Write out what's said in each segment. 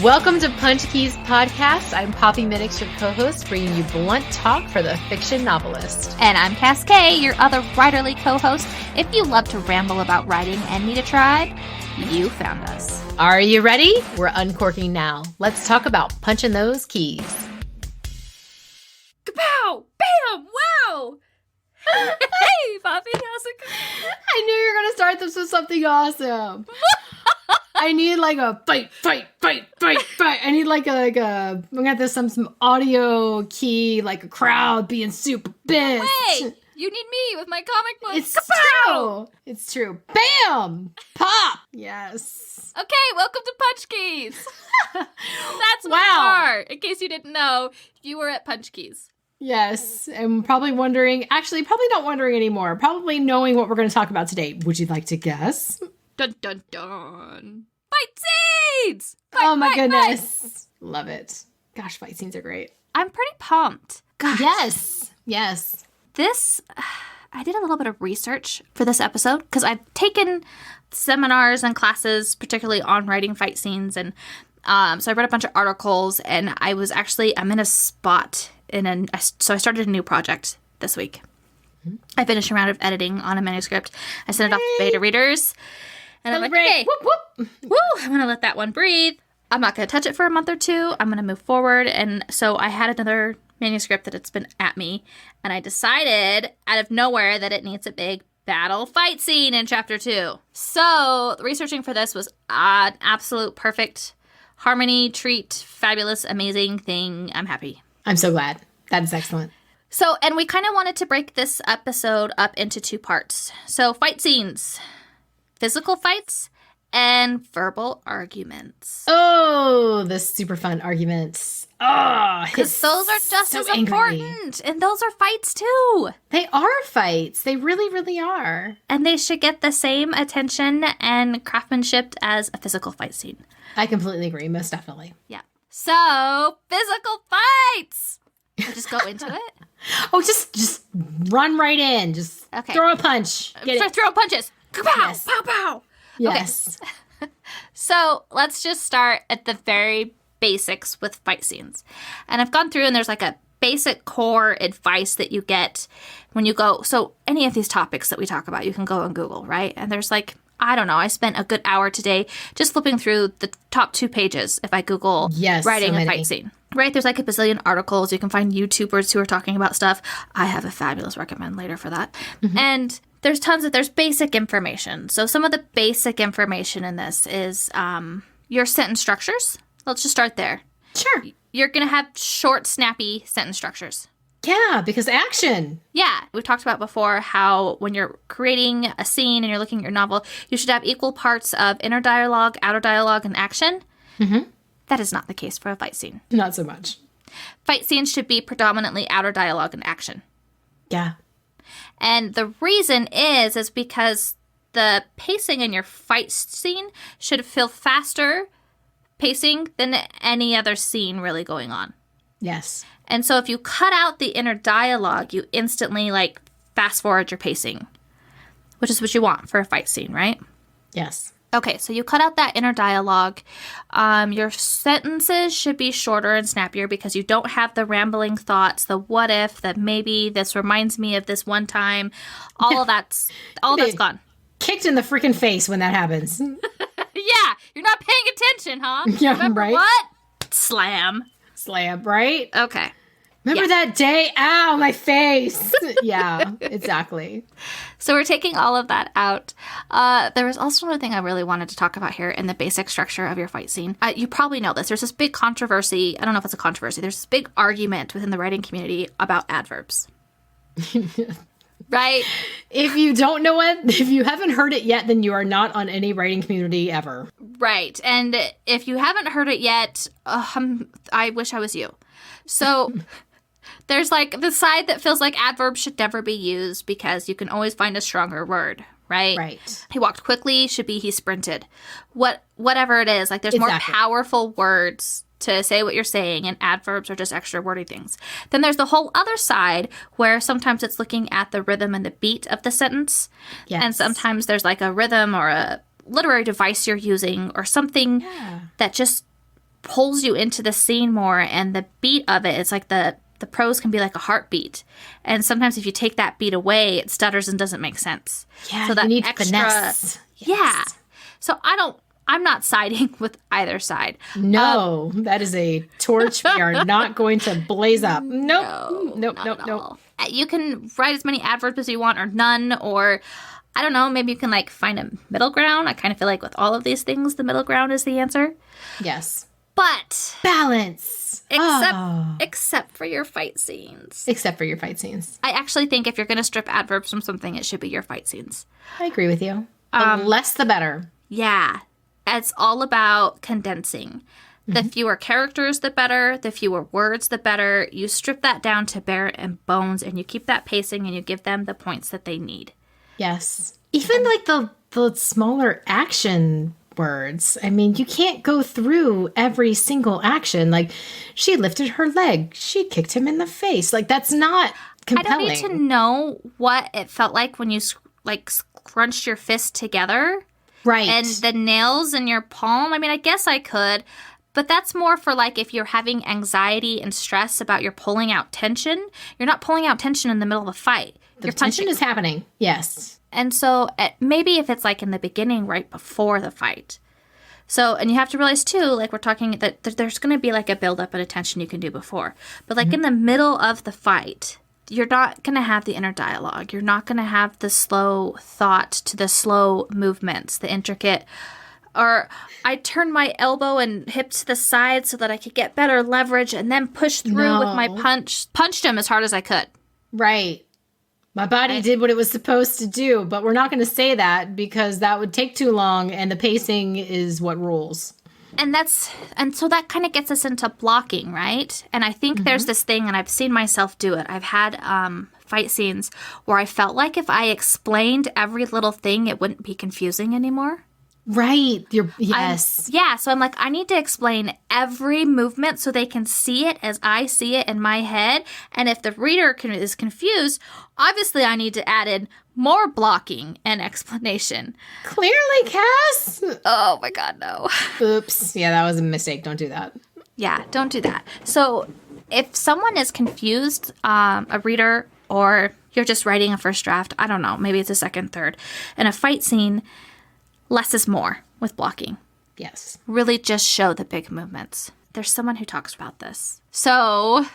Welcome to Punch Keys Podcast. I'm Poppy Minix, your co-host, bringing you blunt talk for the fiction novelist. And I'm Cascade, your other writerly co-host. If you love to ramble about writing and need a tribe, you found us. Are you ready? We're uncorking now. Let's talk about punching those keys. Kapow! Bam! Wow! Hey, Poppy, how's it going? I knew you were going to start this with something awesome. I need like a fight. I need like a I'm gonna have some audio key, like a crowd being super pissed. Wait, you need me with my comic book. It's Kapow! true. It's true. Bam! Pop! Yes. Okay, welcome to Punch Keys. That's what we are. In case you didn't know, you were at Punch Keys. Yes, and probably wondering, actually probably not wondering anymore, probably knowing what we're going to talk about today. Would you like to guess? Dun dun dun. Fight scenes! Oh my goodness. Love it. Gosh, fight scenes are great. I'm pretty pumped. Gosh. Yes. I did a little bit of research for this episode because I've taken seminars and classes, particularly on writing fight scenes. And so I read a bunch of articles, and I'm in a spot so I started a new project this week. Mm-hmm. I finished a round of editing on a manuscript. I sent it off to beta readers. And I'm like, okay, woo, I'm going to let that one breathe. I'm not going to touch it for a month or two. I'm going to move forward. And so I had another manuscript that it's been at me. And I decided out of nowhere that it needs a big battle fight scene in chapter 2. So researching for this was an absolute perfect harmony, treat, fabulous, amazing thing. I'm happy. I'm so glad. That is excellent. So, and we kind of wanted to break this episode up into two parts. So fight scenes. Physical fights, and verbal arguments. Oh, the super fun arguments. Oh, because those are just so as angry. important. And those are fights too. They are fights. They really, really are. And they should get the same attention and craftsmanship as a physical fight scene. I completely agree. Most definitely. Yeah. So, physical fights. We'll just go into it. Oh, just run right in. Just throw a punch. Throw punches. Kapow! Yes. Pow, pow! Yes. Okay. So let's just start at the very basics with fight scenes. And I've gone through, and there's like a basic core advice that you get when you go. So any of these topics that we talk about, you can go on Google, right? And there's like, I don't know, I spent a good hour today just flipping through the top 2 pages if I Google writing a fight scene. Right? There's like a bazillion articles. You can find YouTubers who are talking about stuff. I have a fabulous recommend later for that. Mm-hmm. And there's basic information. So some of the basic information in this is your sentence structures. Let's just start there. Sure. You're going to have short, snappy sentence structures. Yeah, because action. Yeah. We've talked about before how when you're creating a scene and you're looking at your novel, you should have equal parts of inner dialogue, outer dialogue, and action. Mm-hmm. That is not the case for a fight scene. Not so much. Fight scenes should be predominantly outer dialogue and action. Yeah. And the reason is because the pacing in your fight scene should feel faster pacing than any other scene really going on. Yes. And so if you cut out the inner dialogue, you instantly fast forward your pacing, which is what you want for a fight scene, right? Yes. Okay, so you cut out that inner dialogue. Your sentences should be shorter and snappier because you don't have the rambling thoughts, the what if, the maybe, this reminds me of this one time. All that's gone. Kicked in the freaking face when that happens. Yeah, you're not paying attention, huh? Yeah, remember right? What? Slam, right? Okay. Remember that day? Ow, my face. Yeah, exactly. So we're taking all of that out. There was also another thing I really wanted to talk about here in the basic structure of your fight scene. You probably know this. There's this big controversy. I don't know if it's a controversy. There's this big argument within the writing community about adverbs. Right? If you don't know it, if you haven't heard it yet, then you are not on any writing community ever. Right. And if you haven't heard it yet, I wish I was you. So... There's the side that feels like adverbs should never be used because you can always find a stronger word, right? Right. He walked quickly should be he sprinted. Whatever it is, there's more powerful words to say what you're saying, and adverbs are just extra wordy things. Then there's the whole other side where sometimes it's looking at the rhythm and the beat of the sentence. Yes. And sometimes there's a rhythm or a literary device you're using or something that just pulls you into the scene more, and the beat of it, it's like the prose can be like a heartbeat. And sometimes if you take that beat away, it stutters and doesn't make sense. Yeah, so that you need extra, finesse. Yeah. Yes. So I'm not siding with either side. No, that is a torch we are not going to blaze up. Nope. Nope. You can write as many adverbs as you want, or none, or I don't know, maybe you can like find a middle ground. I kind of feel like with all of these things, the middle ground is the answer. Yes. But balance. Except for your fight scenes. Except for your fight scenes. I actually think if you're going to strip adverbs from something, it should be your fight scenes. I agree with you. The less, the better. Yeah. It's all about condensing. The fewer characters, the better. The fewer words, the better. You strip that down to bare and bones, and you keep that pacing, and you give them the points that they need. Yes. Even like the smaller action words. I mean, you can't go through every single action. Like, she lifted her leg. She kicked him in the face. Like, that's not compelling. I don't need to know what it felt like when you, like, scrunched your fist together. Right. And the nails in your palm. I mean, I guess I could. But that's more for, like, if you're having anxiety and stress about you're pulling out tension. You're not pulling out tension in the middle of a fight. The tension is happening. Yes. And so maybe if it's like in the beginning, right before the fight. So, and you have to realize too, like we're talking that there's going to be like a build-up and a tension you can do before. But like in the middle of the fight, you're not going to have the inner dialogue. You're not going to have the slow thought to the slow movements, the intricate, or I turned my elbow and hip to the side so that I could get better leverage and then push through with my punch. Punched him as hard as I could. Right. My body did what it was supposed to do, but we're not going to say that because that would take too long, and the pacing is what rules. And so that kind of gets us into blocking, right? And I think there's this thing, and I've seen myself do it. I've had fight scenes where I felt like if I explained every little thing, it wouldn't be confusing anymore. Right. Yes. So I'm like, I need to explain every movement so they can see it as I see it in my head. And if the reader is confused, obviously I need to add in more blocking and explanation. Clearly, Cass. Oh my God, no. Oops. Yeah, that was a mistake. Don't do that. Yeah, don't do that. So if someone is confused, a reader, or you're just writing a first draft, I don't know, maybe it's a second, third, in a fight scene, less is more with blocking. Yes. Really just show the big movements. There's someone who talks about this. So,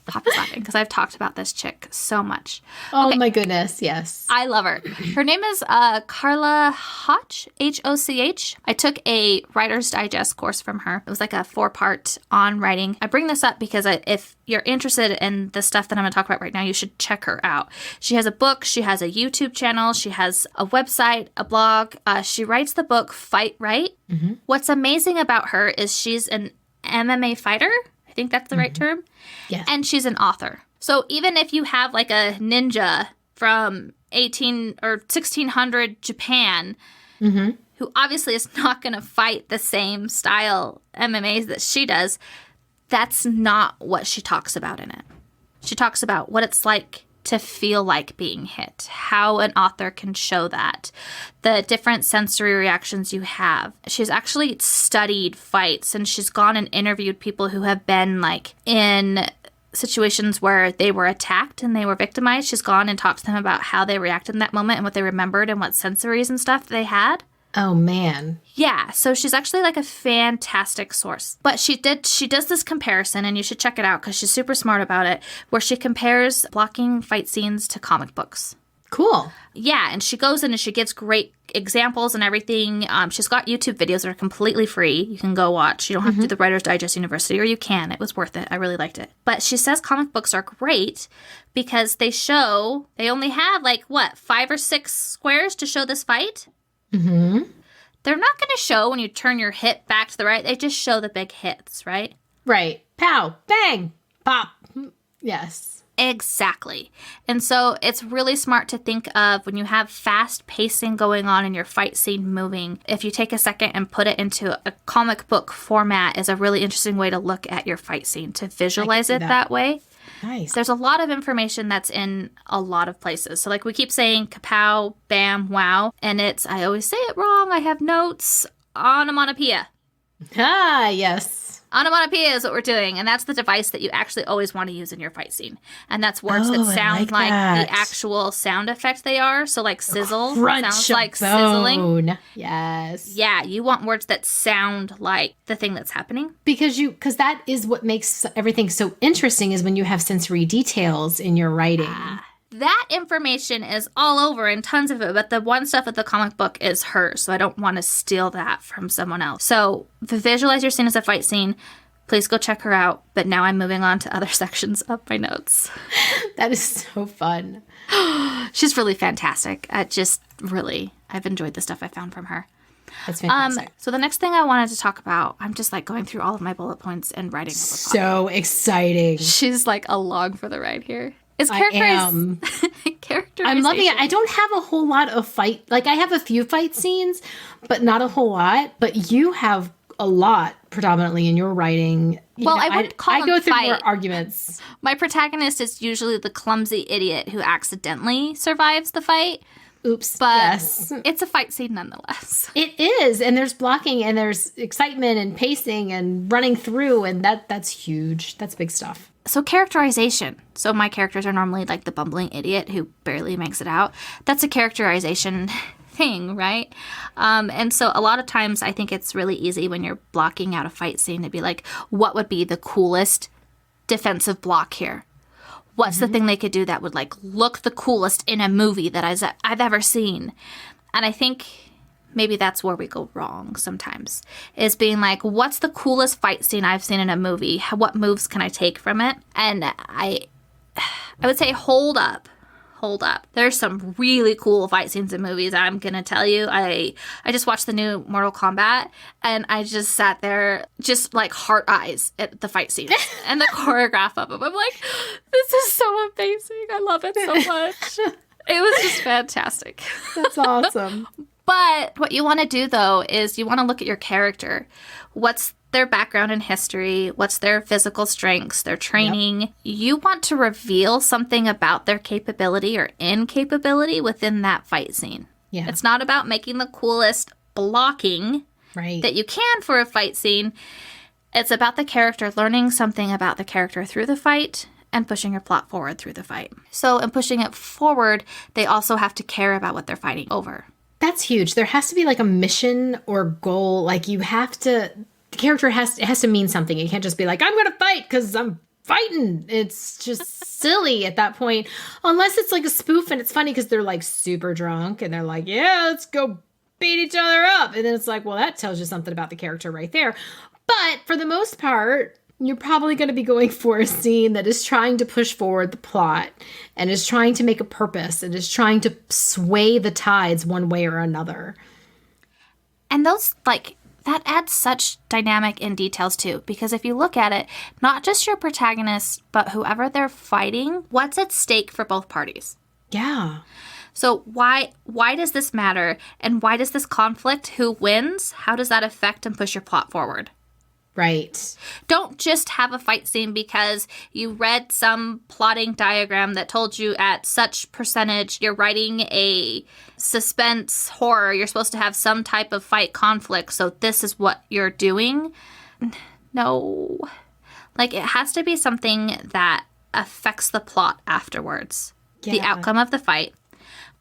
Papa's laughing because I've talked about this chick so much. Oh my goodness, yes. I love her. Her name is Carla Hoch, Hoch. I took a Writer's Digest course from her. It was like a 4-part on writing. I bring this up because if you're interested in the stuff that I'm going to talk about right now, you should check her out. She has a book. She has a YouTube channel. She has a website, a blog. She writes the book Fight Right. Mm-hmm. What's amazing about her is she's an MMA fighter. I think that's the right term. Yes. And she's an author. So even if you have like a ninja from 1600 Japan, who obviously is not going to fight the same style MMA that she does, that's not what she talks about in it. She talks about what it's like to feel like being hit, how an author can show that, the different sensory reactions you have. She's actually studied fights, and she's gone and interviewed people who have been like in situations where they were attacked and they were victimized. She's gone and talked to them about how they reacted in that moment and what they remembered and what sensories and stuff they had. Oh, man. Yeah, so she's actually like a fantastic source. But she does this comparison, and you should check it out because she's super smart about it, where she compares blocking fight scenes to comic books. Cool. Yeah, and she goes in and she gives great examples and everything. She's got YouTube videos that are completely free. You can go watch. You don't have to do the Writer's Digest University, or you can. It was worth it. I really liked it. But she says comic books are great because they only have 5 or 6 squares to show this fight. Mm-hmm. They're not going to show when you turn your hip back to the right. They just show the big hits, right? Right. Pow, bang, pop. Yes. Exactly. And so it's really smart to think of when you have fast pacing going on in your fight scene moving, if you take a second and put it into a comic book format is a really interesting way to look at your fight scene, to visualize it that way. Nice. There's a lot of information that's in a lot of places. So we keep saying kapow, bam, wow. And I always say it wrong. I have notes, onomatopoeia. Ah, yes. Onomatopoeia is what we're doing, and that's the device that you actually always want to use in your fight scene. And that's words that sound like the actual sound effect they are. So like sizzle sounds like sizzling. Yes. Yeah, you want words that sound like the thing that's happening. Because that is what makes everything so interesting, is when you have sensory details in your writing. That information is all over and tons of it, but the one stuff at the comic book is hers, so I don't want to steal that from someone else. So visualize your scene as a fight scene. Please go check her out. But now I'm moving on to other sections of my notes. That is so fun. She's really fantastic. I've enjoyed the stuff I found from her. That's fantastic. So the next thing I wanted to talk about, I'm just like going through all of my bullet points and writing. So exciting. She's like along for the ride here. I am. I'm loving it. I don't have a whole lot of fight. Like, I have a few fight scenes, but not a whole lot. But you have a lot predominantly in your writing. I wouldn't call them I go through fight. more arguments. My protagonist is usually the clumsy idiot who accidentally survives the fight. Oops. But yes. It's a fight scene nonetheless. It is. And there's blocking and there's excitement and pacing and running through. And that's huge. That's big stuff. So characterization. So my characters are normally like the bumbling idiot who barely makes it out. That's a characterization thing, right? And so a lot of times I think it's really easy when you're blocking out a fight scene to be like, what would be the coolest defensive block here? What's the thing they could do that would like look the coolest in a movie that I've ever seen? And I think maybe that's where we go wrong sometimes, is being like, what's the coolest fight scene I've seen in a movie? What moves can I take from it? And I would say hold up. There's some really cool fight scenes in movies, I'm going to tell you. I just watched the new Mortal Kombat, and I just sat there just like heart eyes at the fight scenes and the choreograph of them. I'm like, this is so amazing. I love it so much. It was just fantastic. That's awesome. But what you want to do, though, is you want to look at your character. What's their background and history? What's their physical strengths, their training? Yep. You want to reveal something about their capability or incapability within that fight scene. Yeah. It's not about making the coolest blocking that you can for a fight scene. It's about the character learning something about the character through the fight and pushing your plot forward through the fight. So in pushing it forward, they also have to care about what they're fighting over. That's huge. There has to be like a mission or goal. Like you have to, the character has to mean something. You can't just be like, I'm going to fight because I'm fighting. It's just silly at that point. Unless it's like a spoof and it's funny because they're like super drunk and they're like, yeah, let's go beat each other up. And then it's like, well, that tells you something about the character right there. But for the most part, you're probably going to be going for a scene that is trying to push forward the plot and is trying to make a purpose and is trying to sway the tides one way or another. And those, like, that adds such dynamic and details too, because if you look at it, not just your protagonist, but whoever they're fighting, what's at stake for both parties? Yeah. So why does this matter? And why does this conflict? Who wins? How does that affect and push your plot forward? Right. Don't just have a fight scene because you read some plotting diagram that told you at such percentage you're writing a suspense horror. You're supposed to have some type of fight conflict, so this is what you're doing. No. Like, it has to be something that affects the plot afterwards. Yeah. The outcome of the fight.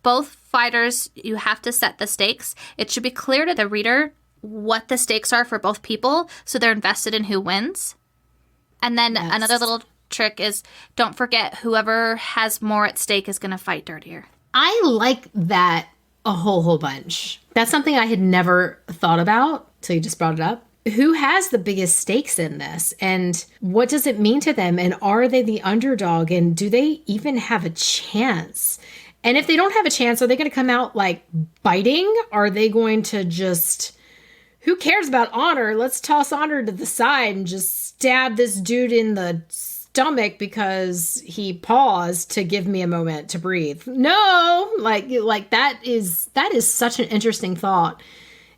Both fighters, you have to set the stakes. It should be clear to the reader what the stakes are for both people, so they're invested in who wins. And then another little trick is don't forget whoever has more at stake is going to fight dirtier. I like that a whole bunch. That's something I had never thought about till you just brought it up. Who has the biggest stakes in this? And what does it mean to them? And are they the underdog? And do they even have a chance? And if they don't have a chance, are they going to come out like biting? Are they going to just... Who cares about honor? Let's toss honor to the side and just stab this dude in the stomach because he paused to give me a moment to breathe. No, like that is such an interesting thought.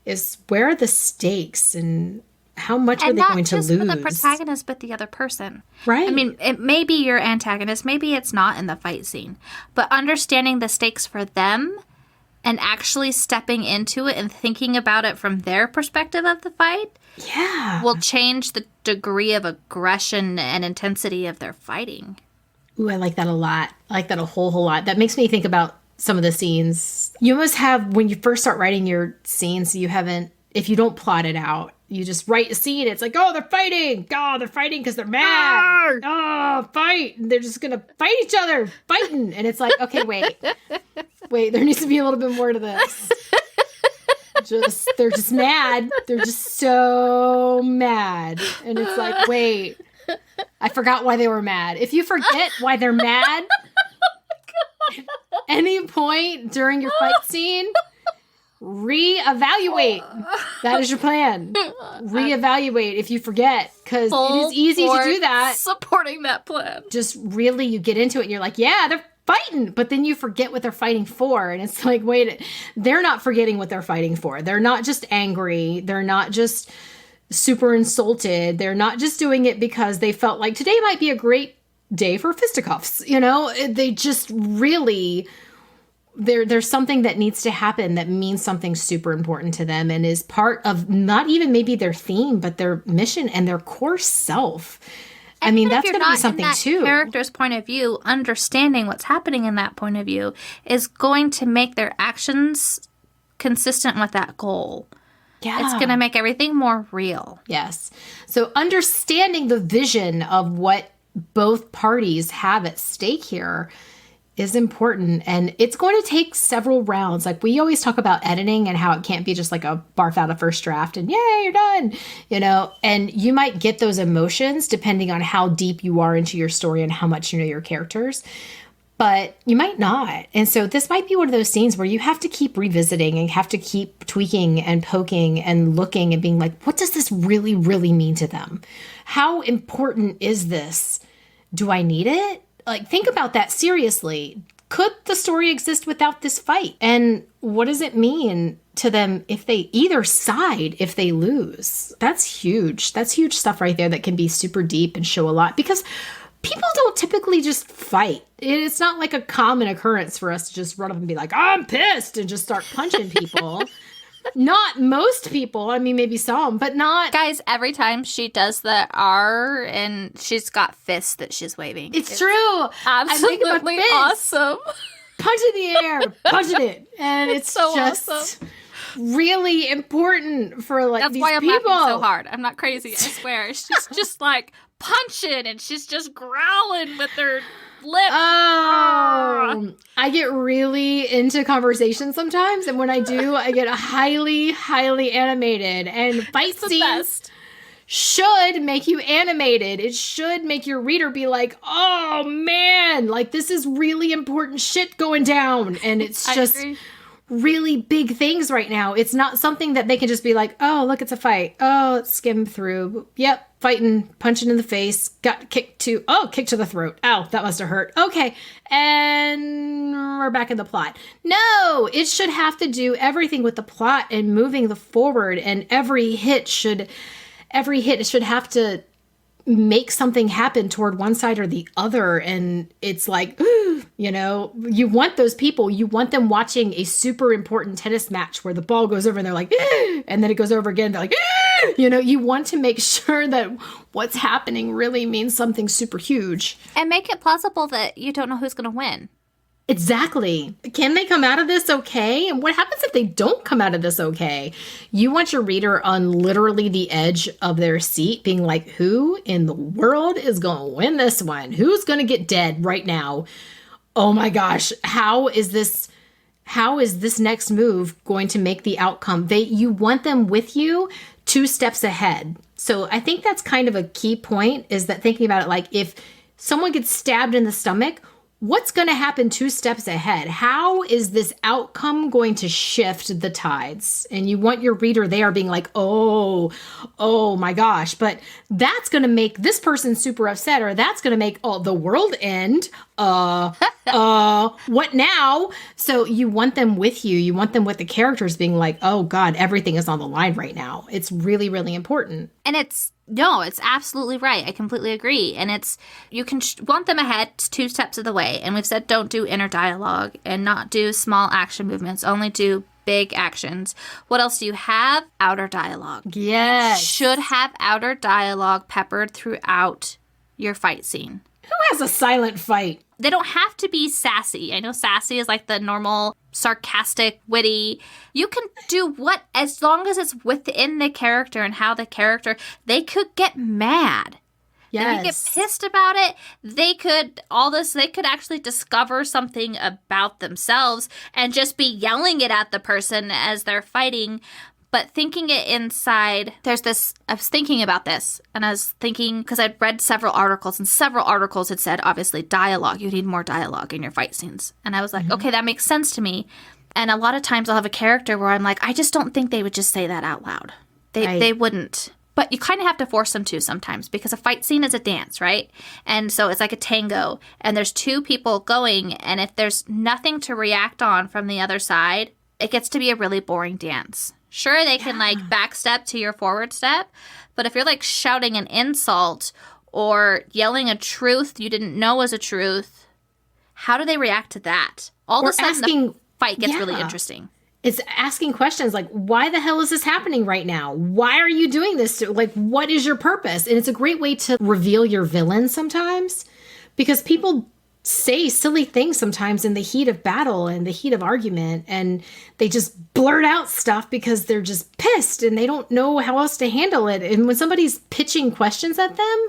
Is where are the stakes and how much are they going to lose? And not just for the protagonist, but the other person. Right. I mean, it may be your antagonist. Maybe it's not in the fight scene. But understanding the stakes for them and actually stepping into it and thinking about it from their perspective of the fight will change the degree of aggression and intensity of their fighting. Ooh, I like that a lot. I like that a whole lot. That makes me think about some of the scenes. You almost have, when you first start writing your scenes, if you don't plot it out, you just write a scene. It's like, oh, they're fighting. Oh, they're fighting because they're mad. Oh, fight. And they're just going to fight each other. Fighting. And it's like, okay, wait, there needs to be a little bit more to this. They're just mad. They're just so mad. And it's like, wait, I forgot why they were mad. If you forget why they're mad, at any point during your fight scene, reevaluate. That is your plan. Reevaluate if you forget, because it is easy to do that. Supporting that plan. Just really, you get into it and you're like, yeah, they're fighting, but then you forget what they're fighting for. And it's like, wait, they're not forgetting what they're fighting for. They're not just angry. They're not just super insulted. They're not just doing it because they felt like today might be a great day for fisticuffs. They just really... There's something that needs to happen that means something super important to them and is part of not even maybe their theme, but their mission and their core self. I mean, that's going to be something too. Character's point of view, understanding what's happening in that point of view is going to make their actions consistent with that goal. Yeah. It's going to make everything more real. Yes. So understanding the vision of what both parties have at stake here is important, and it's going to take several rounds. Like, we always talk about editing and how it can't be just like a barf out a first draft and yay, you're done, and you might get those emotions depending on how deep you are into your story and how much you know your characters, but you might not. And so this might be one of those scenes where you have to keep revisiting and have to keep tweaking and poking and looking and being like, what does this really, really mean to them? How important is this? Do I need it? Like, think about that seriously. Could the story exist without this fight? And what does it mean to them if they either side, if they lose? That's huge. That's huge stuff right there that can be super deep and show a lot, because people don't typically just fight. It's not like a common occurrence for us to just run up and be like, I'm pissed, and just start punching people. Not most people. I mean, maybe some, but not... Guys, every time she does the R and she's got fists that she's waving. It's true. Absolutely awesome. Punch in the air. Punching it. And it's so just awesome. Really important for like That's these why I'm people. laughing so hard. I'm not crazy, I swear. She's just like punching and she's just growling with her lips. Oh, I get really into conversation sometimes, and when I do, I get highly, highly animated. And fight scenes should make you animated. It should make your reader be like, oh man, like this is really important shit going down. And it's just really big things right now. It's not something that they can just be like, oh, look, it's a fight. Oh, let's skim through. Yep. Fighting, punching in the face, got kicked to the throat. Ow, that must have hurt. Okay, and we're back in the plot. No, it should have to do everything with the plot and moving the forward, and every hit should have to make something happen toward one side or the other. And it's like, you want those people, you want them watching a super important tennis match where the ball goes over and they're like, and then it goes over again, they're like, you want to make sure that what's happening really means something super huge. And make it plausible that you don't know who's going to win. Exactly. Can they come out of this okay? And what happens if they don't come out of this okay? You want your reader on literally the edge of their seat, being like, who in the world is going to win this one? Who's going to get dead right now? Oh my gosh, how is this next move going to make the outcome? You want them with you 2 steps ahead. So I think that's kind of a key point, is that thinking about it, like if someone gets stabbed in the stomach, what's going to happen 2 steps ahead? How is this outcome going to shift the tides? And you want your reader there being like, oh my gosh, but that's going to make this person super upset, or that's going to make the world end. What now? So you want them with you. You want them with the characters being like, oh God, everything is on the line right now. It's really, really important. And it's No, it's absolutely right. I completely agree. And you can want them ahead 2 steps of the way. And we've said don't do inner dialogue and not do small action movements, only do big actions. What else do you have? Outer dialogue. Yes. Should have outer dialogue peppered throughout your fight scene. Who has a silent fight? They don't have to be sassy. I know sassy is like the normal sarcastic, witty. You can do as long as it's within the character and how the character, they could get mad. Yes. They could get pissed about it. They could actually discover something about themselves and just be yelling it at the person as they're fighting. But thinking it inside, I was thinking about this, and I was thinking, because I'd read several articles, and several articles had said, obviously, dialogue. You need more dialogue in your fight scenes. And I was like, okay, that makes sense to me. And a lot of times I'll have a character where I'm like, I just don't think they would just say that out loud. They wouldn't. But you kind of have to force them to sometimes, because a fight scene is a dance, right? And so it's like a tango, and there's 2 people going, and if there's nothing to react on from the other side, it gets to be a really boring dance. Sure, they can like backstep to your forward step, but if you're like shouting an insult or yelling a truth you didn't know was a truth, how do they react to that? All of a sudden, the fight gets really interesting. It's asking questions like, why the hell is this happening right now? Why are you doing this? Like, what is your purpose? And it's a great way to reveal your villain sometimes, because people say silly things sometimes in the heat of battle and the heat of argument, and they just blurt out stuff because they're just pissed and they don't know how else to handle it. And when somebody's pitching questions at them,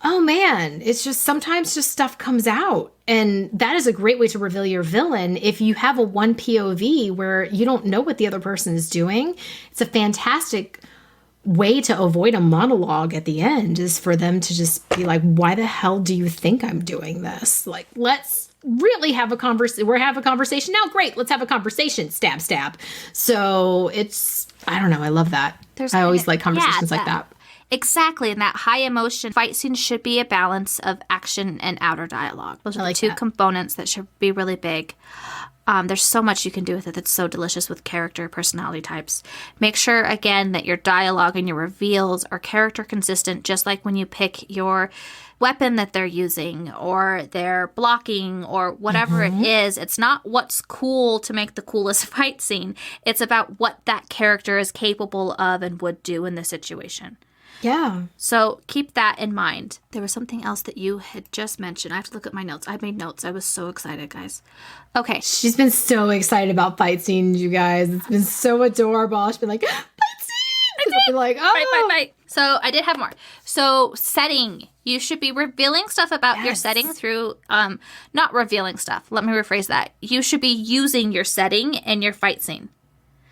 oh man, it's just sometimes just stuff comes out. And that is a great way to reveal your villain. If you have a one POV where you don't know what the other person is doing, it's a fantastic way to avoid a monologue at the end, is for them to just be like, why the hell do you think I'm doing this? Like, let's really have a conversation. We're having a conversation now. Great. Let's have a conversation. Stab, stab. So I don't know. I love that. I always like conversations like that. Exactly. And that high emotion fight scene should be a balance of action and outer dialogue. Those are the 2 components that should be really big. There's so much you can do with it that's so delicious with character personality types. Make sure, again, that your dialogue and your reveals are character consistent, just like when you pick your weapon that they're using or their blocking or whatever it is. It's not what's cool to make the coolest fight scene. It's about what that character is capable of and would do in the situation. Yeah. So keep that in mind. There was something else that you had just mentioned. I have to look at my notes. I made notes. I was so excited, guys. Okay. She's been so excited about fight scenes, you guys. It's been so adorable. She's been like, fight scenes! I'll be like, oh. Fight. So I did have more. So setting. You should be revealing stuff about your setting through, not revealing stuff. Let me rephrase that. You should be using your setting in your fight scene.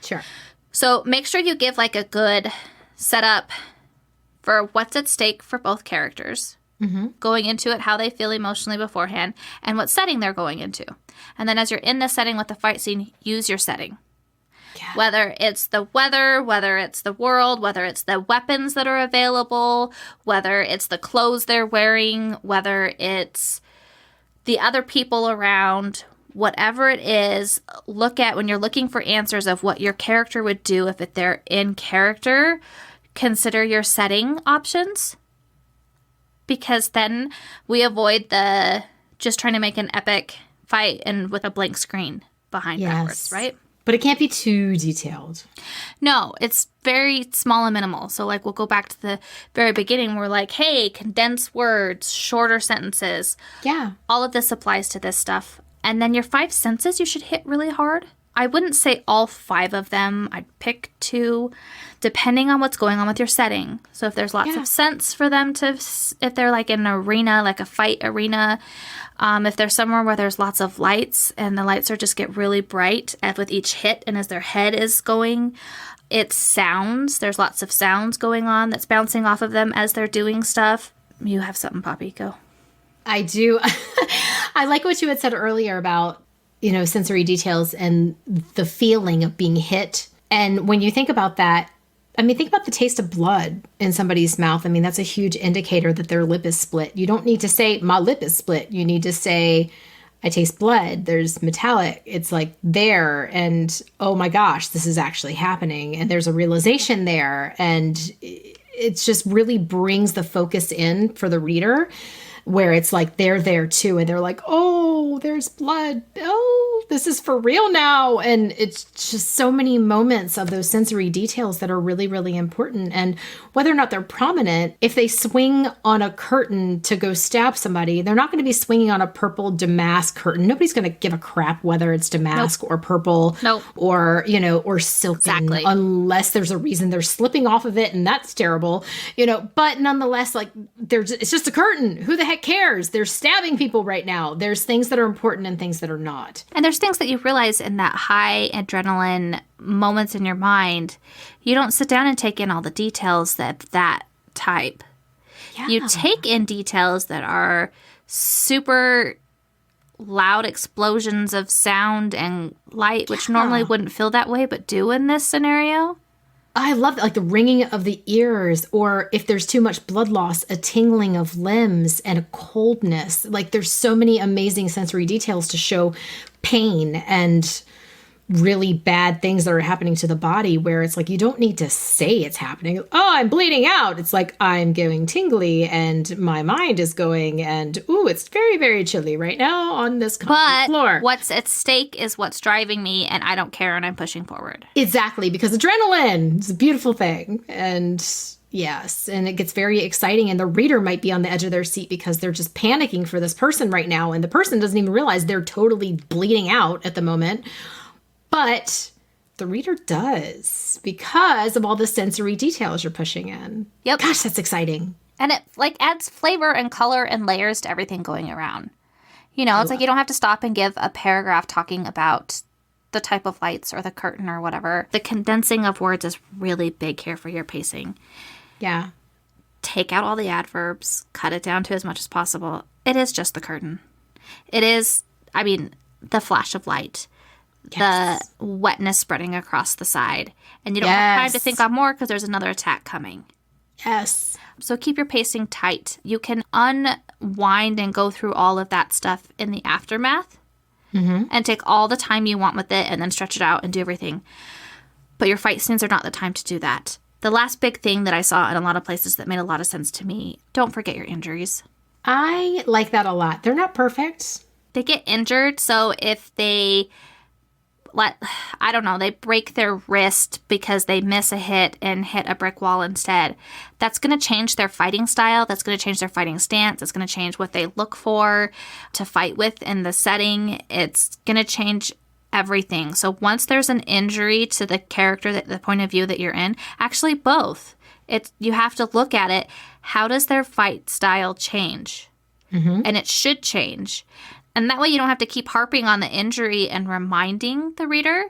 Sure. So make sure you give like a good setup for what's at stake for both characters, going into it, how they feel emotionally beforehand, and what setting they're going into. And then as you're in the setting with the fight scene, use your setting. Yeah. Whether it's the weather, whether it's the world, whether it's the weapons that are available, whether it's the clothes they're wearing, whether it's the other people around, whatever it is, look at when you're looking for answers of what your character would do if they're in character. Consider your setting options, because then we avoid the just trying to make an epic fight and with a blank screen behind backwards, right? But it can't be too detailed. No, it's very small and minimal. So like we'll go back to the very beginning. We're like, hey, condense words, shorter sentences. Yeah. All of this applies to this stuff. And then your 5 senses you should hit really hard. I wouldn't say all 5 of them. I'd pick 2, depending on what's going on with your setting. So if there's lots of sense for them to, if they're like in an arena, like a fight arena, if they're somewhere where there's lots of lights and the lights just get really bright with each hit, and as their head is going, it's sounds. There's lots of sounds going on that's bouncing off of them as they're doing stuff. You have something, Poppy. Go. I do. I like what you had said earlier about, sensory details and the feeling of being hit. And when you think about that, think about the taste of blood in somebody's mouth. That's a huge indicator that their lip is split. You don't need to say, my lip is split. You need to say, I taste blood. There's metallic. It's like there. And oh my gosh, this is actually happening. And there's a realization there. And it just really brings the focus in for the reader, where it's like they're there too, and they're like, oh, there's blood. Oh, this is for real now. And it's just so many moments of those sensory details that are really, really important. And whether or not they're prominent, if they swing on a curtain to go stab somebody, they're not going to be swinging on a purple damask curtain. Nobody's going to give a crap whether it's damask or purple or, you know, or silken, unless there's a reason they're slipping off of it. And that's terrible, you know, but nonetheless, like it's just a curtain. Who the heck cares? They're stabbing people right now. There's things that are important and things that are not. And there's things that you realize in that high adrenaline moments in your mind. You don't sit down and take in all the details of that type. Yeah. You take in details that are super loud explosions of sound and light, which normally wouldn't feel that way, but do in this scenario. I love that, like the ringing of the ears, or if there's too much blood loss, a tingling of limbs and a coldness. Like there's so many amazing sensory details to show pain and really bad things that are happening to the body, where it's like you don't need to say it's happening. Oh, I'm bleeding out. It's like I'm going tingly and my mind is going, and ooh, it's very, very chilly right now on this concrete floor. But what's at stake is what's driving me, and I don't care, and I'm pushing forward. Exactly, because adrenaline is a beautiful thing. And yes, and it gets very exciting, and the reader might be on the edge of their seat because they're just panicking for this person right now, and the person doesn't even realize they're totally bleeding out at the moment. But the reader does, because of all the sensory details you're pushing in. Yep. Gosh, that's exciting. And it like adds flavor and color and layers to everything going around. You know, it's like you don't have to stop and give a paragraph talking about the type of lights or the curtain or whatever. The condensing of words is really big here for your pacing. Yeah. Take out all the adverbs, cut it down to as much as possible. It is just the curtain. It is, I mean, the flash of light. Yes. The wetness spreading across the side. And you don't have time to think on more because there's another attack coming. Yes. So keep your pacing tight. You can unwind and go through all of that stuff in the aftermath and take all the time you want with it and then stretch it out and do everything. But your fight scenes are not the time to do that. The last big thing that I saw in a lot of places that made a lot of sense to me, don't forget your injuries. I like that a lot. They're not perfect. They get injured, so if they... they break their wrist because they miss a hit and hit a brick wall instead. That's going to change their fighting style. That's going to change their fighting stance. It's going to change what they look for to fight with in the setting. It's going to change everything. So once there's an injury to the character, the point of view that you're in, actually both, you have to look at it. How does their fight style change? And it should change. And that way you don't have to keep harping on the injury and reminding the reader.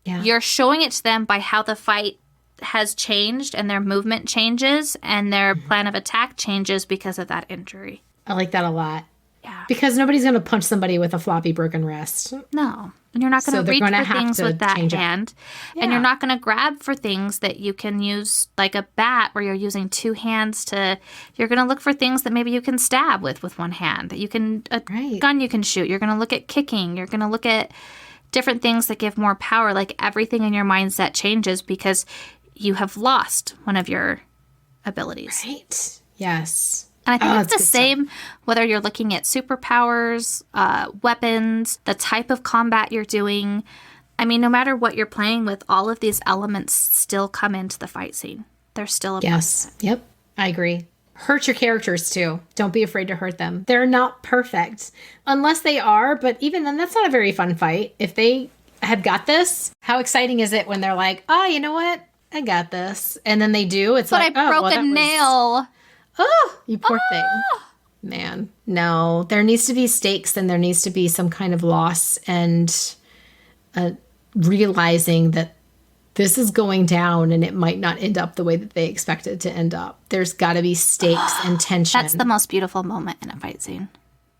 Yeah. You're showing it to them by how the fight has changed and their movement changes and their plan of attack changes because of that injury. I like that a lot. Yeah. Because nobody's going to punch somebody with a floppy broken wrist. No. And you're not going to reach for things with that hand. Yeah. And you're not going to grab for things that you can use like a bat where you're using two hands to... You're going to look for things that maybe you can stab with one hand. That you can... A gun you can shoot. You're going to look at kicking. You're going to look at different things that give more power. Like everything in your mindset changes because you have lost one of your abilities. Right. Yes. And I think it's the same whether you're looking at superpowers, weapons, the type of combat you're doing. I mean, no matter what you're playing with, all of these elements still come into the fight scene. They're still a part of it. Yep. I agree. Hurt your characters, too. Don't be afraid to hurt them. They're not perfect. Unless they are, but even then, that's not a very fun fight. If they have got this, how exciting is it when they're like, oh, you know what? I got this. And then they do. It's like, I broke a nail. Oh, you poor thing. Man, no. There needs to be stakes and there needs to be some kind of loss and realizing that this is going down and it might not end up the way that they expect it to end up. There's got to be stakes and tension. That's the most beautiful moment in a fight scene.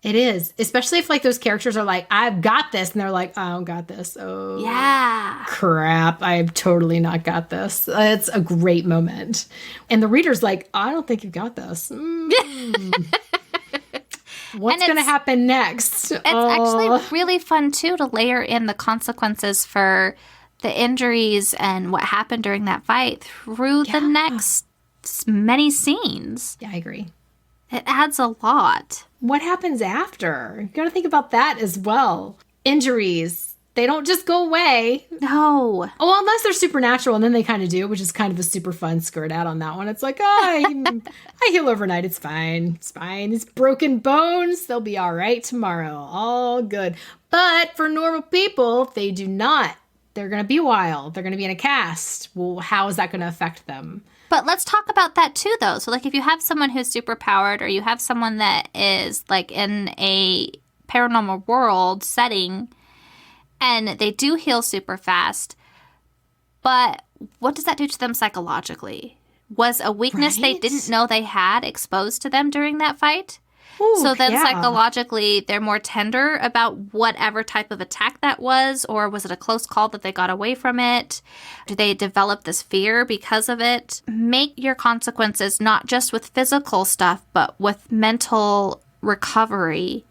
It is. Especially if like those characters are like, I've got this. And they're like, I don't got this. Oh, yeah. Crap. I've totally not got this. It's a great moment. And the reader's like, I don't think you've got this. What's going to happen next? It's actually really fun, too, to layer in the consequences for the injuries and what happened during that fight through the next many scenes. Yeah, I agree. It adds a lot. What happens after? You gotta think about that as well. Injuries. They don't just go away. No. Oh, unless they're supernatural, and then they kind of do, which is kind of a super fun skirt out on that one. It's like, I heal overnight. It's fine. It's fine. It's broken bones. They'll be all right tomorrow. All good. But for normal people, they do not. They're going to be wild. They're going to be in a cast. Well, how is that going to affect them? But let's talk about that too, though. So, like, if you have someone who's super powered, or you have someone that is, like, in a paranormal world setting, and they do heal super fast, but what does that do to them psychologically? Was a weakness they didn't know they had exposed to them during that fight? Ooh, so then yeah. psychologically, they're more tender about whatever type of attack that was, or was it a close call that they got away from it? Do they develop this fear because of it? Make your consequences not just with physical stuff, but with mental recovery.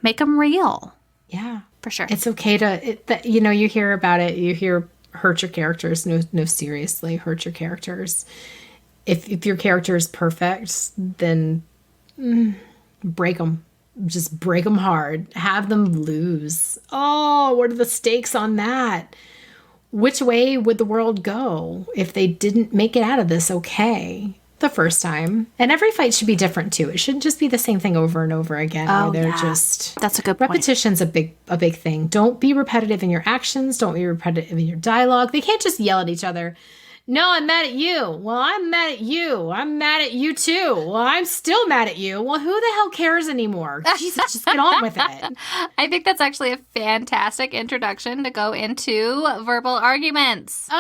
Make them real. Yeah. For sure. It's okay to, you hear about it. You hear hurt your characters. No, seriously, hurt your characters. If your character is perfect, then break them. Just break them hard. Have them lose. Oh, what are the stakes on that? Which way would the world go if they didn't make it out of this okay the first time? And every fight should be different too. It shouldn't just be the same thing over and over again. Oh, where they're yeah. just That's a good point. Repetition's a big thing. Don't be repetitive in your actions. Don't be repetitive in your dialogue. They can't just yell at each other. No, I'm mad at you. Well, I'm mad at you. I'm mad at you too. Well, I'm still mad at you. Well, who the hell cares anymore? Jesus, just get on with it. I think that's actually a fantastic introduction to go into verbal arguments.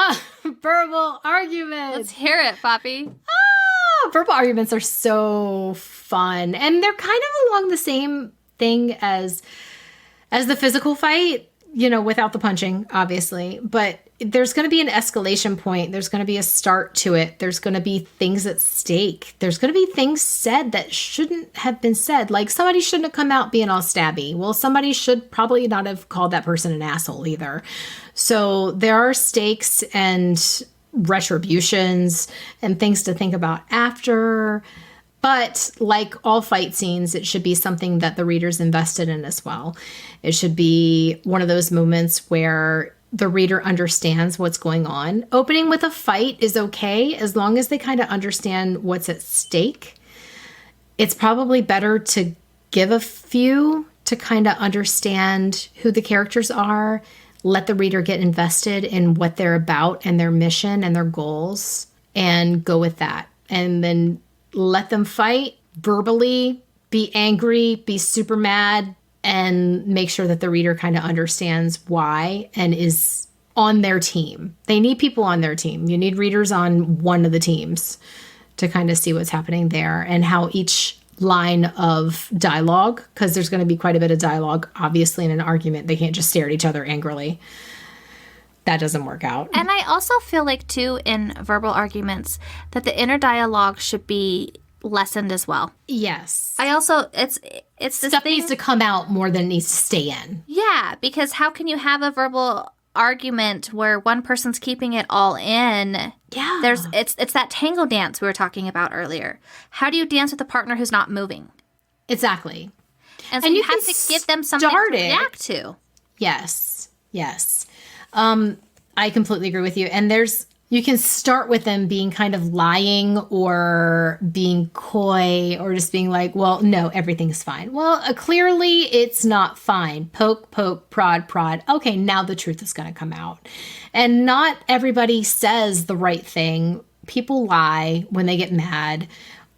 Verbal arguments. Let's hear it, Poppy. Verbal arguments are so fun. And they're kind of along the same thing as the physical fight, without the punching, obviously. But there's going to be an escalation point. There's going to be a start to it. There's going to be things at stake. There's going to be things said that shouldn't have been said. Like, somebody shouldn't have come out being all stabby. Well, somebody should probably not have called that person an asshole either. So there are stakes and retributions and things to think about after. But like all fight scenes, it should be something that the reader's invested in as well. It should be one of those moments where the reader understands what's going on. Opening with a fight is okay as long as they kind of understand what's at stake. It's probably better to give a few to kind of understand who the characters are, let the reader get invested in what they're about and their mission and their goals, and go with that. And then let them fight verbally, be angry, be super mad, and make sure that the reader kind of understands why and is on their team. They need people on their team. You need readers on one of the teams to kind of see what's happening there and how each line of dialogue, because there's going to be quite a bit of dialogue, obviously, in an argument. They can't just stare at each other angrily. That doesn't work out. And I also feel like, too, in verbal arguments, that the inner dialogue should be lessened as well. Yes. I also, it's this Stuff thing, needs to come out more than needs to stay in. Yeah, because how can you have a verbal argument where one person's keeping it all in? Yeah. It's that tango dance we were talking about earlier. How do you dance with a partner who's not moving? Exactly. And so And you you have can to give them something to start it. react to. Yes. I completely agree with you. And you can start with them being kind of lying or being coy or just being like, well, no, everything's fine. Well, clearly it's not fine. Poke, poke, prod, prod. Okay, now the truth is going to come out. And not everybody says the right thing. People lie when they get mad,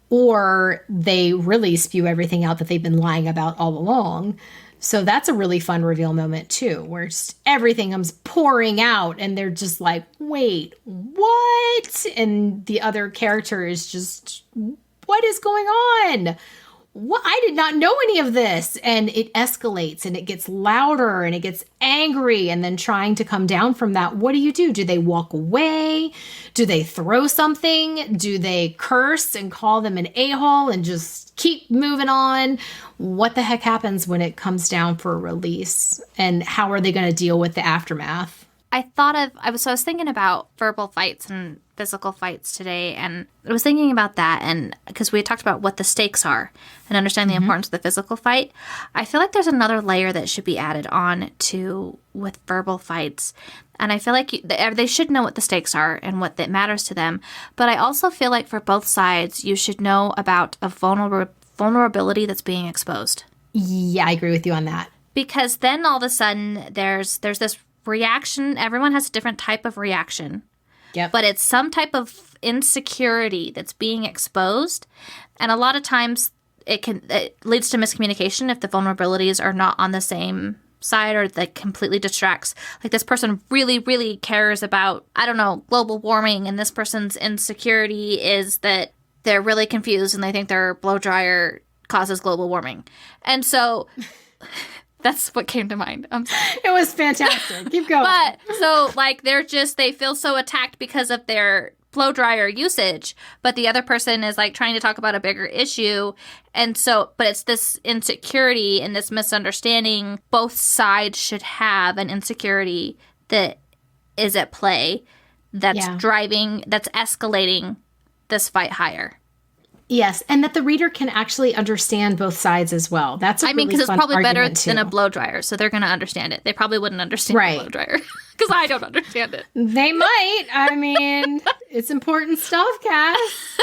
or they really spew everything out that they've been lying about all along. So that's a really fun reveal moment too, where just everything comes pouring out and they're just like, wait, what? And the other character is just, what is going on? What? I did not know any of this. And it escalates and it gets louder and it gets angry, and then trying to come down from that. What do? Do they walk away? Do they throw something? Do they curse and call them an a-hole and just keep moving on? What the heck happens when it comes down for a release? And how are they going to deal with the aftermath? I was thinking about verbal fights and physical fights today, and I was thinking about that, and because we had talked about what the stakes are and understanding the importance of the physical fight, I feel like there's another layer that should be added on to with verbal fights, and I feel like they should know what the stakes are and what that matters to them, but I also feel like for both sides, you should know about a vulnerability that's being exposed. Yeah, I agree with you on that. Because then all of a sudden there's this reaction. Everyone has a different type of reaction. Yep. But it's some type of insecurity that's being exposed. And a lot of times it leads to miscommunication if the vulnerabilities are not on the same side or that completely distracts. Like this person really, really cares about, I don't know, global warming, and this person's insecurity is that they're really confused and they think their blow dryer causes global warming. And so that's what came to mind. I'm sorry. It was fantastic. Keep going. But so like they feel so attacked because of their blow dryer usage, but the other person is like trying to talk about a bigger issue. And so, but it's this insecurity and this misunderstanding. Both sides should have an insecurity that is at play that's driving, that's escalating this fight higher. Yes, and that the reader can actually understand both sides as well. That's a because it's probably better too. than a blow dryer, so they're going to understand it. They probably wouldn't understand a blow dryer because I don't understand it. They might. I mean, it's important stuff, Cass.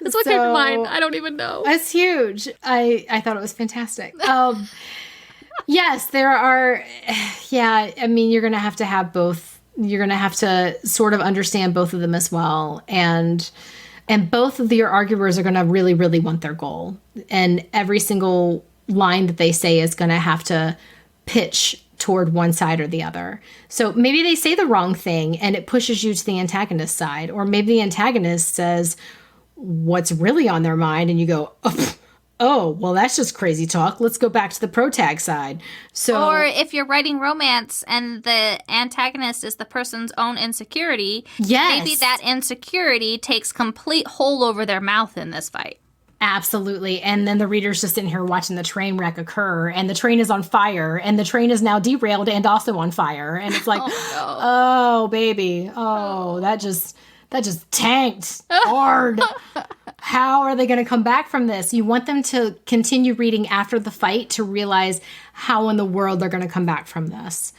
That's what came to mind. I don't even know. That's huge. I thought it was fantastic. Yes, there are. Yeah, I mean, you're going to have both. You're going to have to sort of understand both of them as well, and both of your arguers are going to really, really want their goal. And every single line that they say is going to have to pitch toward one side or the other. So maybe they say the wrong thing and it pushes you to the antagonist side. Or maybe the antagonist says what's really on their mind and you go, oh, well, that's just crazy talk. Let's go back to the protag side. So, or if you're writing romance and the antagonist is the person's own insecurity, maybe that insecurity takes complete hold over their mouth in this fight. Absolutely. And then the reader's just sitting here watching the train wreck occur, and the train is on fire, and the train is now derailed and also on fire. And it's like, oh baby. Oh, that just tanked hard. How are they going to come back from this? You want them to continue reading after the fight to realize how in the world they're going to come back from this.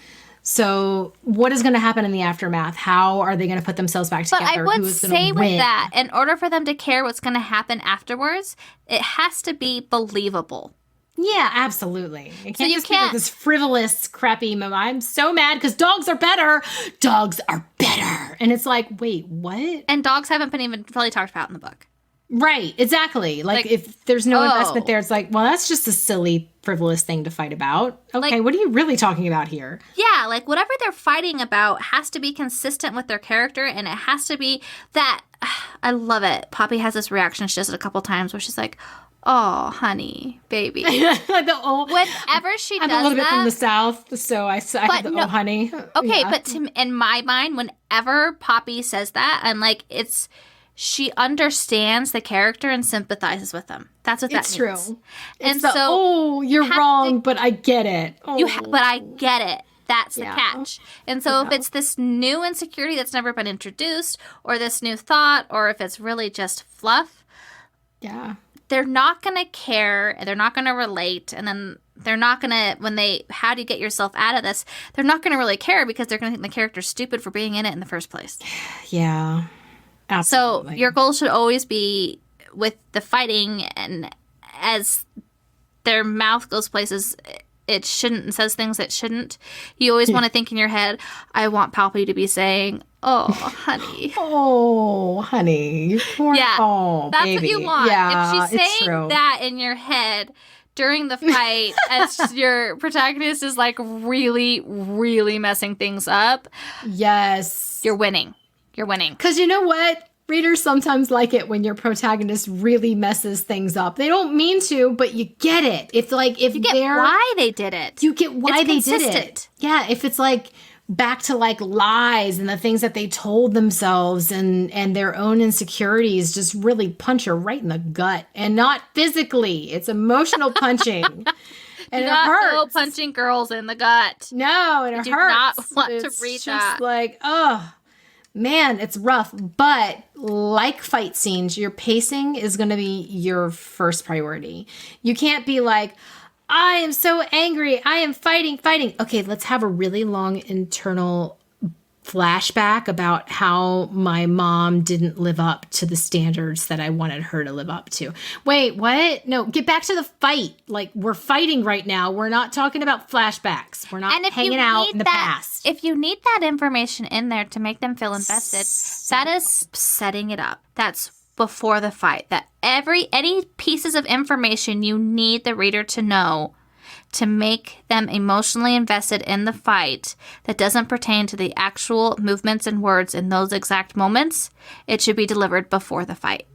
So what is going to happen in the aftermath? How are they going to put themselves back together? But I would say with that, in order for them to care what's going to happen afterwards, it has to be believable. Yeah, absolutely. It can't just be like this frivolous, crappy, I'm so mad because dogs are better. Dogs are better. And it's like, wait, what? And dogs haven't been even fully talked about in the book. Right, exactly. Like if there's no investment there, it's like, well, that's just a silly, frivolous thing to fight about. Okay, what are you really talking about here? Yeah, like whatever they're fighting about has to be consistent with their character, and it has to be that. I love it. Poppy has this reaction. She does it a couple times where she's like, oh, honey, baby. Whenever she does that. I'm a little bit from the South, so I have the honey. Okay, yeah. But in my mind, whenever Poppy says that, I'm like, she understands the character and sympathizes with them. That's what that means. It's true. And you're wrong, but I get it. But I get it. That's the catch. And so if it's this new insecurity that's never been introduced, or this new thought, or if it's really just fluff, they're not going to care, and they're not going to relate, and then they're not going to, how do you get yourself out of this? They're not going to really care because they're going to think the character's stupid for being in it in the first place. Yeah. Absolutely. So your goal should always be with the fighting, and as their mouth goes places it shouldn't and says things it shouldn't, you always want to think in your head, I want Poppy to be saying, oh, honey. Oh, honey. You poor that's baby. What you want. Yeah, if she's saying that in your head during the fight as your protagonist is like really, really messing things up. Yes. You're winning. You're winning. Because you know what? Readers sometimes like it when your protagonist really messes things up. They don't mean to, but you get it. It's like if you get why they did it. You get why they did it. Yeah, if it's like back to like lies and the things that they told themselves and their own insecurities just really punch her right in the gut. And not physically. It's emotional punching. And Do it not hurts. go punching girls in the gut. No, and it do hurts. not want to It's read just that. like, oh, man, it's rough. But like fight scenes, your pacing is going to be your first priority. You can't be like, I am so angry. I am fighting. Okay, let's have a really long internal flashback about how my mom didn't live up to the standards that I wanted her to live up to. Wait, what? No, get back to the fight. Like, we're fighting right now. We're not talking about flashbacks. We're not hanging out in the past. If you need that information in there to make them feel invested, that is setting it up. That's before the fight. That any pieces of information you need the reader to know to make them emotionally invested in the fight that doesn't pertain to the actual movements and words in those exact moments, it should be delivered before the fight.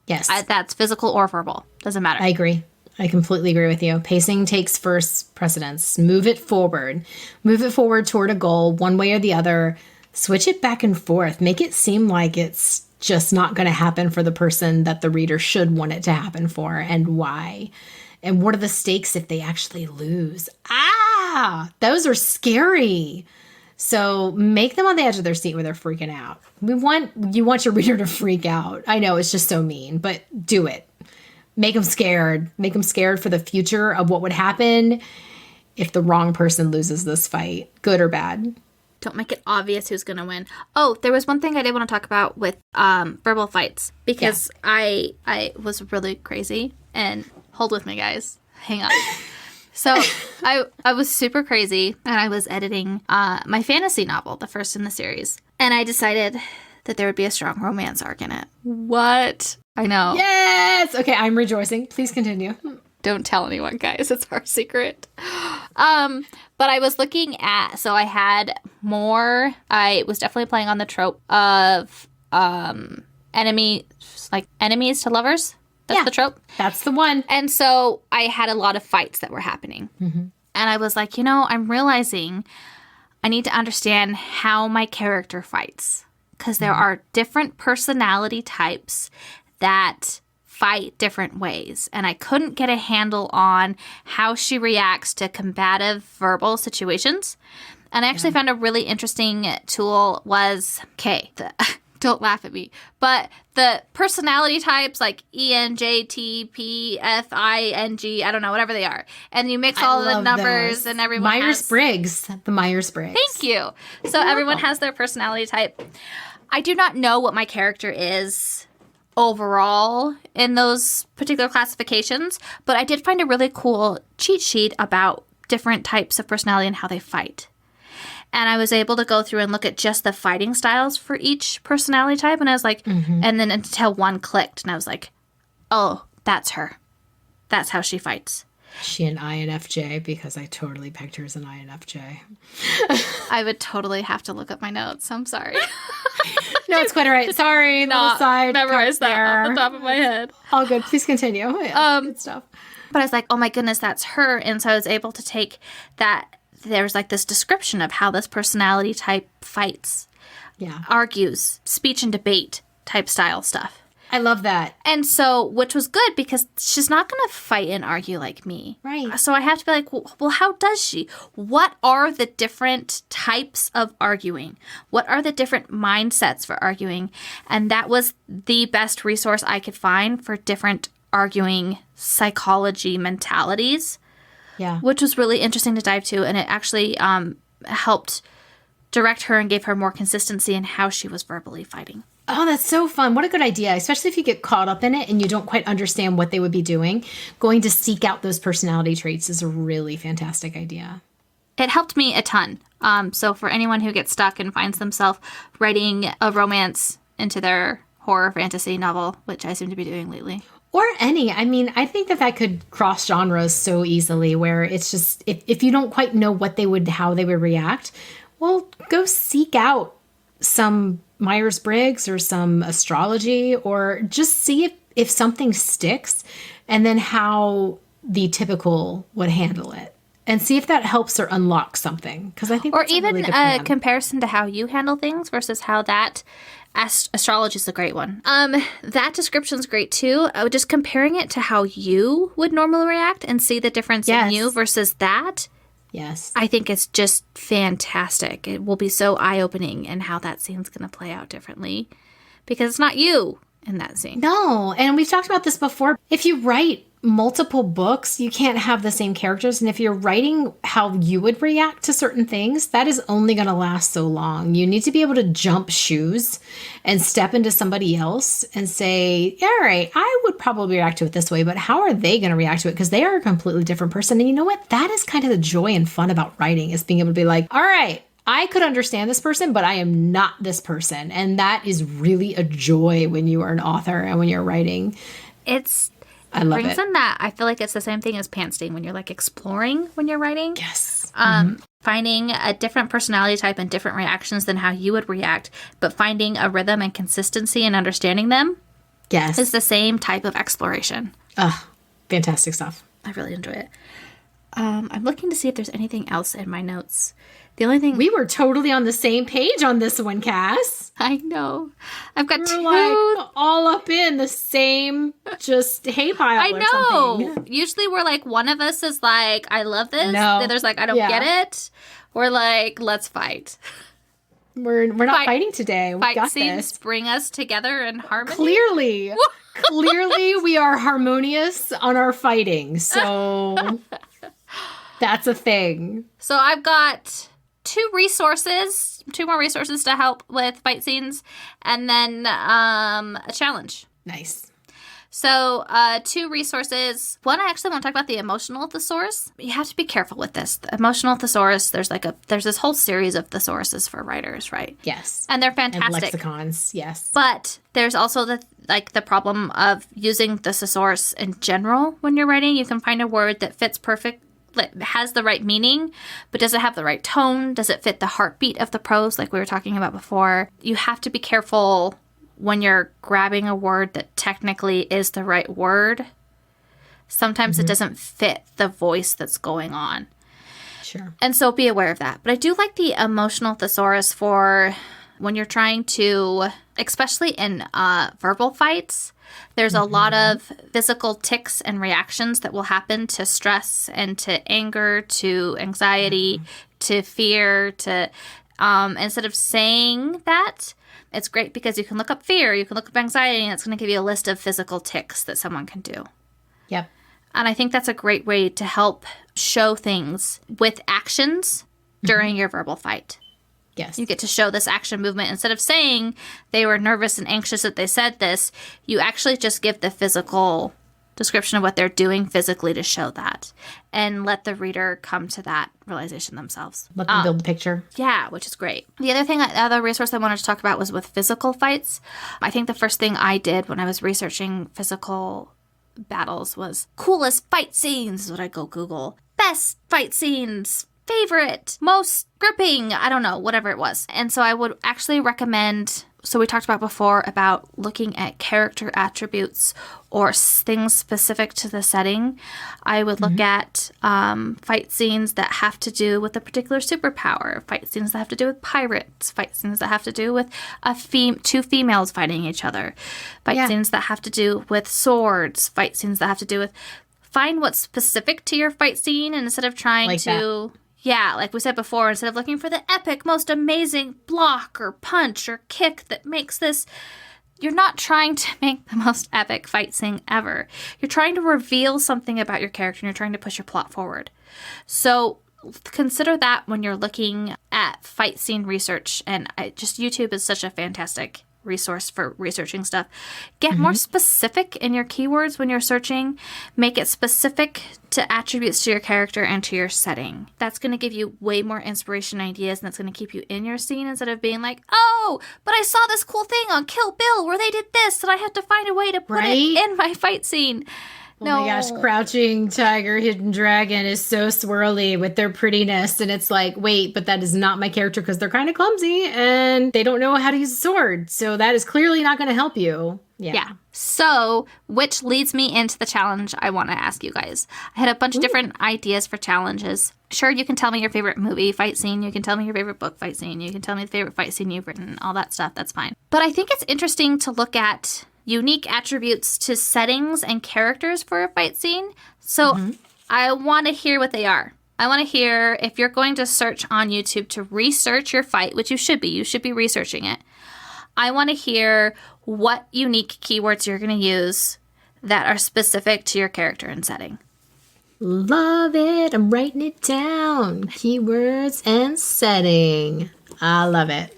Yes. That's physical or verbal. Doesn't matter. I agree. I completely agree with you. Pacing takes first precedence. Move it forward. Move it forward toward a goal, one way or the other. Switch it back and forth. Make it seem like it's just not going to happen for the person that the reader should want it to happen for, and why. And what are the stakes if they actually lose? Those are scary. So make them on the edge of their seat where they're freaking out. You want your reader to freak out. I know it's just so mean, but do it. Make them scared. Make them scared for the future of what would happen if the wrong person loses this fight, good or bad. Don't make it obvious who's going to win. Oh, there was one thing I did want to talk about with verbal fights, because I was really crazy. And hold with me, guys. Hang on. So I was super crazy, and I was editing my fantasy novel, the first in the series. And I decided that there would be a strong romance arc in it. What? I know. Yes! Okay, I'm rejoicing. Please continue. Don't tell anyone, guys. It's our secret. But I was looking at, so I had more, I was definitely playing on the trope of enemies to lovers. That's the trope. That's the one. And so I had a lot of fights that were happening. Mm-hmm. And I was like, I'm realizing I need to understand how my character fights. Because there are different personality types that fight different ways. And I couldn't get a handle on how she reacts to combative verbal situations. And I actually found a really interesting tool was, don't laugh at me, but the personality types like ENJTPFING, I don't know, whatever they are. And you mix all the numbers and everyone Myers-Briggs. The Myers-Briggs. Thank you. So everyone has their personality type. I do not know what my character is overall in those particular classifications, but I did find a really cool cheat sheet about different types of personality and how they fight. And I was able to go through and look at just the fighting styles for each personality type. And I was like, and then until one clicked. And I was like, oh, that's her. That's how she fights. She an INFJ because I totally pegged her as an INFJ. I would totally have to look up my notes. I'm sorry. No, it's quite all right. Sorry. Not side memorize that off the top of my head. All good. Please continue. Yeah, good stuff. But I was like, oh my goodness, that's her. And so I was able to take that. There's like this description of how this personality type fights, argues, speech and debate type style stuff. I love that. And so, which was good because she's not going to fight and argue like me. Right. So I have to be like, well, how does she? What are the different types of arguing? What are the different mindsets for arguing? And that was the best resource I could find for different arguing psychology mentalities. Yeah. Which was really interesting to dive to. And it actually helped direct her and gave her more consistency in how she was verbally fighting. Oh, that's so fun. What a good idea, especially if you get caught up in it and you don't quite understand what they would be doing. Going to seek out those personality traits is a really fantastic idea. It helped me a ton. So for anyone who gets stuck and finds themselves writing a romance into their horror fantasy novel, which I seem to be doing lately. Or any. I mean, I think that could cross genres so easily where it's just, if you don't quite know how they would react, well, go seek out some Myers-Briggs or some astrology, or just see if something sticks and then how the typical would handle it. And see if that helps or unlocks something. Because I think or that's even a really good plan. Comparison to how you handle things versus how that Astrology is a great one. That description's great too. Just comparing it to how you would normally react and see the difference in you versus that. Yes. I think it's just fantastic. It will be so eye-opening in how that scene's going to play out differently because it's not you in that scene. No, and we've talked about this before. If you write multiple books, you can't have the same characters. And if you're writing how you would react to certain things, that is only going to last so long. You need to be able to jump shoes and step into somebody else and say, yeah, all right, I would probably react to it this way, but how are they going to react to it? Because they are a completely different person. And you know what? That is kind of the joy and fun about writing, is being able to be like, all right, I could understand this person, but I am not this person. And that is really a joy when you are an author and when you're writing. I love brings it. in that. I feel like it's the same thing as pantsing when you're like exploring when you're writing. Yes. Finding a different personality type and different reactions than how you would react, but finding a rhythm and consistency and understanding them is the same type of exploration. Fantastic stuff. I really enjoy it. I'm looking to see if there's anything else in my notes. The only thing... We were totally on the same page on this one, Cass. I know. I've got two... like all up in the same just hay pile I or know. something. Usually we're like, one of us is like, I love this. No. The other's like, I don't get it. We're like, let's fight. We're not fighting today. We got scenes this. bring us together in harmony. Clearly we are harmonious on our fighting. So that's a thing. So I've got two more resources to help with fight scenes, and then a challenge. Nice. So, two resources. One, I actually want to talk about the emotional thesaurus. You have to be careful with this. The emotional thesaurus, there's this whole series of thesauruses for writers, right? Yes. And they're fantastic. And lexicons, yes. But there's also the problem of using the thesaurus in general when you're writing. You can find a word that fits perfect, has the right meaning, but does it have the right tone? Does it fit the heartbeat of the prose like we were talking about before? You have to be careful when you're grabbing a word that technically is the right word. Sometimes it doesn't fit the voice that's going on. Sure. And so be aware of that. But I do like the emotional thesaurus for when you're trying to, especially in verbal fights, there's a lot of physical tics and reactions that will happen to stress and to anger, to anxiety, to fear, to instead of saying that, it's great because you can look up fear, you can look up anxiety, and it's going to give you a list of physical tics that someone can do. Yep. And I think that's a great way to help show things with actions during your verbal fight. Yes. You get to show this action movement. Instead of saying they were nervous and anxious that they said this, you actually just give the physical description of what they're doing physically to show that and let the reader come to that realization themselves. Let them build the picture. Yeah, which is great. The other resource I wanted to talk about was with physical fights. I think the first thing I did when I was researching physical battles was coolest fight scenes is what I go Google. Best fight scenes, favorite, most gripping, I don't know, whatever it was. And so I would actually recommend, so we talked about before about looking at character attributes or things specific to the setting. I would look at fight scenes that have to do with a particular superpower, fight scenes that have to do with pirates, fight scenes that have to do with two females fighting each other, fight scenes that have to do with swords, fight scenes that have to do with... Find what's specific to your fight scene, and instead of trying to... Yeah, like we said before, instead of looking for the epic, most amazing block or punch or kick that makes this, you're not trying to make the most epic fight scene ever. You're trying to reveal something about your character and you're trying to push your plot forward. So consider that when you're looking at fight scene research. And YouTube is such a fantastic resource for researching stuff. Get more specific in your keywords when you're searching. Make it specific to attributes to your character and to your setting. That's going to give you way more inspiration ideas, and that's going to keep you in your scene instead of being like, oh, but I saw this cool thing on Kill Bill where they did this and I have to find a way to put it in my fight scene. Oh my gosh, Crouching Tiger, Hidden Dragon is so swirly with their prettiness. And it's like, wait, but that is not my character because they're kind of clumsy and they don't know how to use a sword. So that is clearly not going to help you. Yeah. So, which leads me into the challenge I want to ask you guys. I had a bunch of different ideas for challenges. Sure, you can tell me your favorite movie fight scene. You can tell me your favorite book fight scene. You can tell me the favorite fight scene you've written. All that stuff. That's fine. But I think it's interesting to look at unique attributes to settings and characters for a fight scene. So, I want to hear what they are. I want to hear if you're going to search on YouTube to research your fight, which you should be. You should be researching it. I want to hear what unique keywords you're going to use that are specific to your character and setting. Love it. I'm writing it down. Keywords and setting. I love it.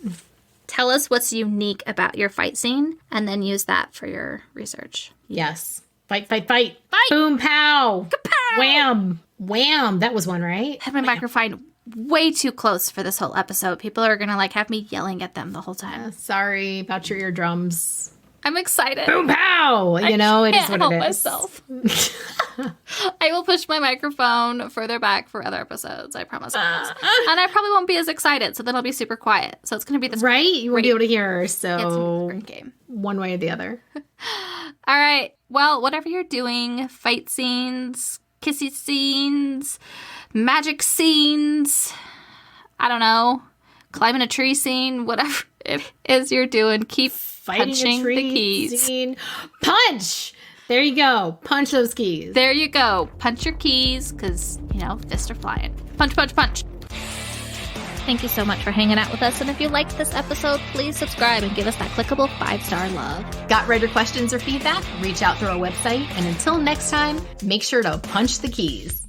Tell us what's unique about your fight scene and then use that for your research. Yes. Fight, fight, fight. Fight. Boom, pow. Kapow. Wham. Wham. That was one, right? I had my microphone way too close for this whole episode. People are going to have me yelling at them the whole time. Sorry about your eardrums. I'm excited. Boom, pow. It is what it is. Myself. I will push my microphone further back for other episodes. I promise. And I probably won't be as excited, so then I'll be super quiet. So it's going to be this right. You won't be able to hear. So it's a great game. One way or the other. All right. Well, whatever you're doing, fight scenes, kissy scenes, magic scenes, I don't know, climbing a tree scene, whatever it is you're doing, keep punching the keys. Scene. Punch! There you go. Punch those keys. There you go. Punch your keys because, fists are flying. Punch, punch, punch. Thank you so much for hanging out with us. And if you liked this episode, please subscribe and give us that clickable 5-star love. Got writer questions or feedback? Reach out through our website. And until next time, make sure to punch the keys.